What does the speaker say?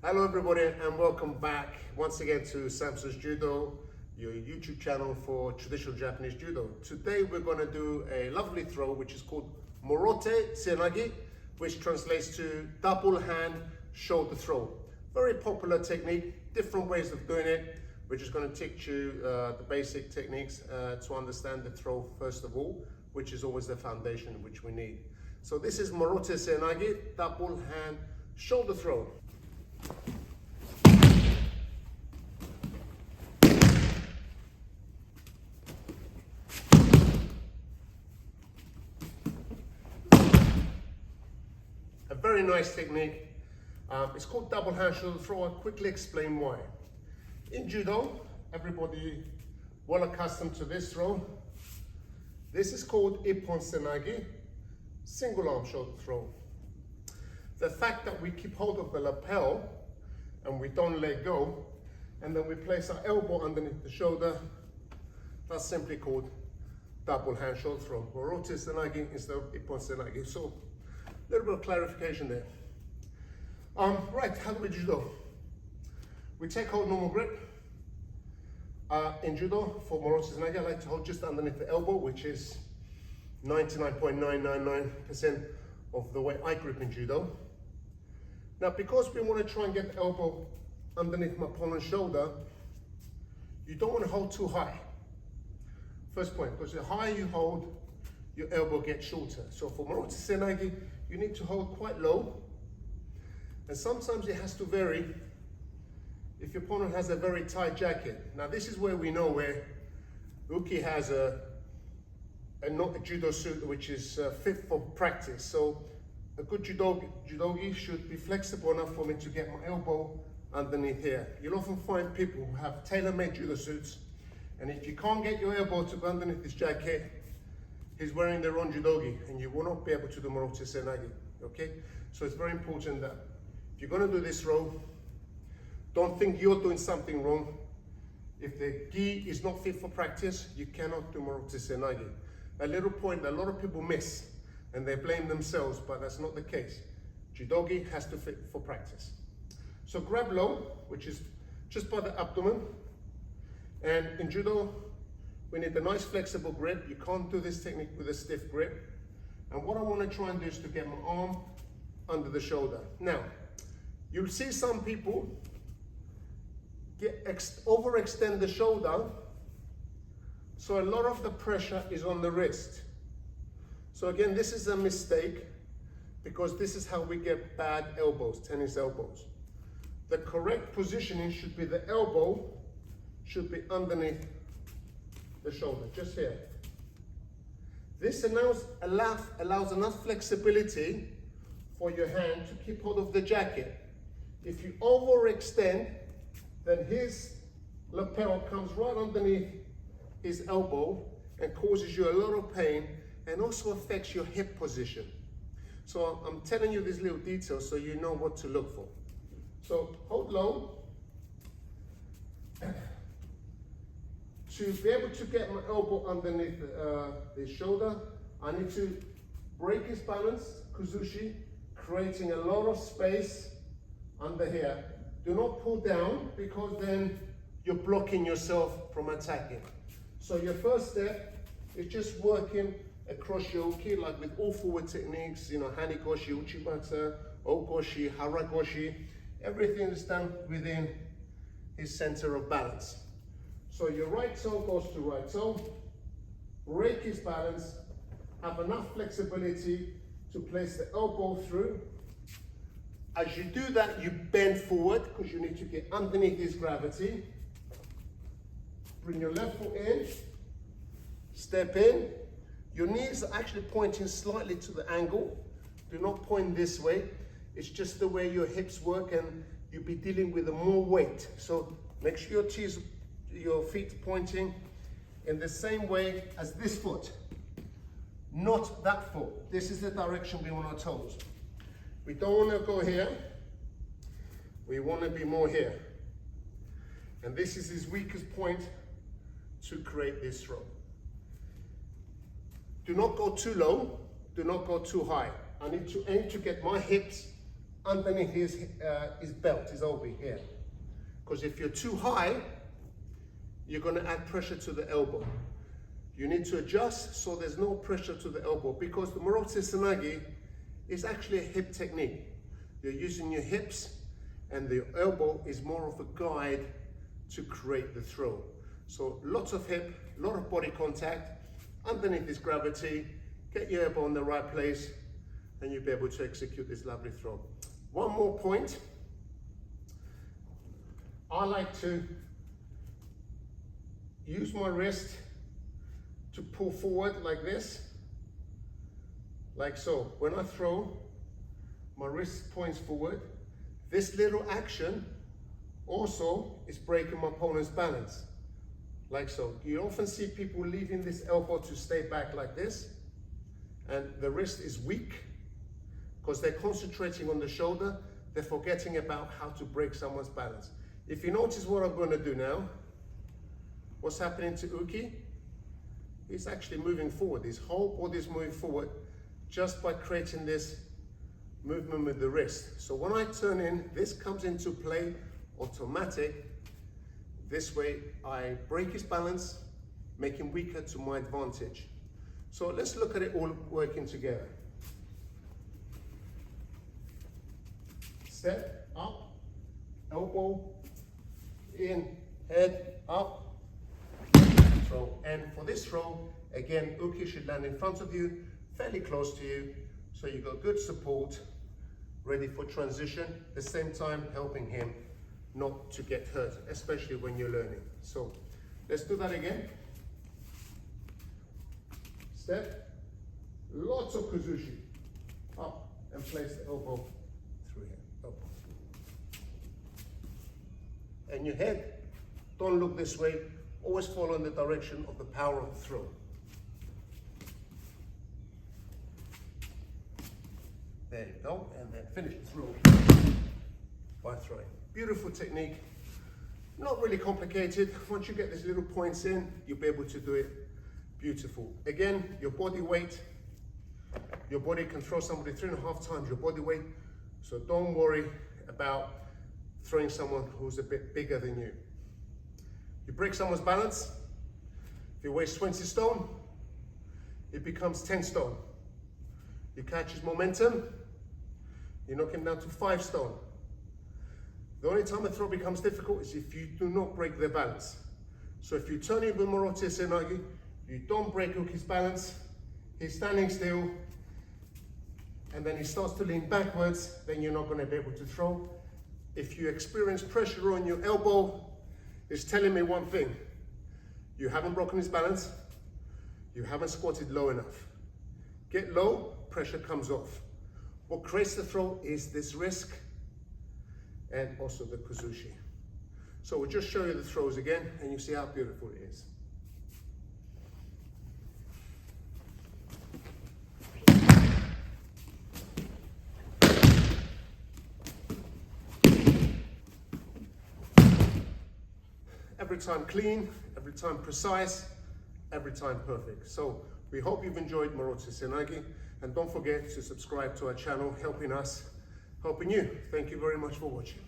Hello everybody and welcome back once again to Sampson's Judo, your YouTube channel for traditional Japanese Judo. Today we're going to do a lovely throw which is called Morote Seoi Nage, which translates to double hand shoulder throw. Very popular technique, different ways of doing it. We're just going to teach you the basic techniques to understand the throw first of all, which is always the foundation which we need. So this is Morote Seoi Nage, double hand shoulder throw. A very nice technique. It's called double hand shoulder throw. I'll quickly explain why. In Judo, everybody well accustomed to this throw. This is called Ippon Seoi Nage, single arm shoulder throw. The fact that we keep hold of the lapel and we don't let go, and then we place our elbow underneath the shoulder, that's simply called double hand shoulder throw. Morote Seoi Nage instead of Ippon Seoi Nage. So a little bit of clarification there. Right, how do we judo? We take hold normal grip. In judo, for Morote Seoi Nage, I like to hold just underneath the elbow, which is 99.999% of the way I grip in judo. Now, because we want to try and get the elbow underneath my opponent's shoulder, you don't want to hold too high. First point, because the higher you hold, your elbow gets shorter. So for Morote Seoi Nage, you need to hold quite low. And sometimes it has to vary if your opponent has a very tight jacket. Now this is where we know where Uki has a judo suit which is fit for practice. So a good judogi should be flexible enough for me to get my elbow underneath here. You'll often find people who have tailor-made judo suits, and if you can't get your elbow to go underneath this jacket, he's wearing the wrong judogi, and you will not be able to do Morote Seoi Nage, okay? So it's very important that if you're gonna do this throw, don't think you're doing something wrong. If the gi is not fit for practice, you cannot do Morote Seoi Nage. A little point that a lot of people miss, and they blame themselves, but that's not the case. Judogi has to fit for practice. So grab low, which is just by the abdomen. And in judo, we need a nice flexible grip. You can't do this technique with a stiff grip. And what I want to try and do is to get my arm under the shoulder. Now, you'll see some people overextend the shoulder, so a lot of the pressure is on the wrist. So again, this is a mistake because this is how we get bad elbows, tennis elbows. The correct positioning should be the elbow should be underneath the shoulder, just here. This allows enough flexibility for your hand to keep hold of the jacket. If you overextend, then his lapel comes right underneath his elbow and causes you a lot of pain, and also affects your hip position. So I'm telling you these little details so you know what to look for. So hold low. To be able to get my elbow underneath the shoulder, I need to break his balance, kuzushi, creating a lot of space under here. Do not pull down because then you're blocking yourself from attacking. So your first step is just working across your uki, like with all forward techniques, you know, hanigoshi, uchibata, ogoshi, haragoshi, everything is done within his center of balance. So your right toe goes to right toe, break his balance, have enough flexibility to place the elbow through. As you do that, you bend forward because you need to get underneath his gravity. Bring your left foot in, step in. Your knees are actually pointing slightly to the angle. Do not point this way. It's just the way your hips work, and you'll be dealing with more weight. So make sure your feet pointing in the same way as this foot, not that foot. This is the direction we want our toes. We don't want to go here. We want to be more here. And this is his weakest point to create this throw. Do not go too low, do not go too high. I need to aim to get my hips underneath his belt, his obi here. Because if you're too high, you're going to add pressure to the elbow. You need to adjust so there's no pressure to the elbow, because the Morote Seoi Nage is actually a hip technique. You're using your hips, and the elbow is more of a guide to create the throw. So lots of hip, a lot of body contact, underneath this gravity, get your elbow in the right place, and you'll be able to execute this lovely throw. One more point. I like to use my wrist to pull forward like this, like so. When I throw, my wrist points forward. This little action also is breaking my opponent's balance, like so. You often see people leaving this elbow to stay back like this, and the wrist is weak because they're concentrating on the shoulder. They're forgetting about how to break someone's balance. If you notice what I'm going to do now, what's happening to Uki? He's actually moving forward. His whole body is moving forward just by creating this movement with the wrist. So when I turn in, this comes into play automatic. This way I break his balance, make him weaker to my advantage. So let's look at it all working together. Step up, elbow in, head up, throw. And for this throw, again, Uki should land in front of you, fairly close to you, so you've got good support, ready for transition, at the same time helping him not to get hurt, especially when you're learning. So let's do that again. Step, lots of kuzushi, up, and place the elbow through here, elbow. And your head, don't look this way, always follow in the direction of the power of the throw. There you go, and then finish the throw by throwing. Beautiful technique, not really complicated. Once you get these little points in, you'll be able to do it beautiful. Again, your body weight, your body can throw somebody 3.5 times your body weight, so don't worry about throwing someone who's a bit bigger than you. You break someone's balance, if he weighs 20 stone, it becomes 10 stone. You catch his momentum, you knock him down to 5 stone. The only time a throw becomes difficult is if you do not break their balance. So if you turn in with Morote Seoi Nage, you don't break Uki's balance, he's standing still, and then he starts to lean backwards, then you're not going to be able to throw. If you experience pressure on your elbow, it's telling me one thing: you haven't broken his balance, you haven't squatted low enough. Get low, pressure comes off. What creates the throw is this risk and also the kuzushi. So we'll just show you the throws again, and you see how beautiful it is. Every time clean, every time precise, every time perfect. So we hope you've enjoyed Morote Seoi Nage, and don't forget to subscribe to our channel, helping us, helping you. Thank you very much for watching.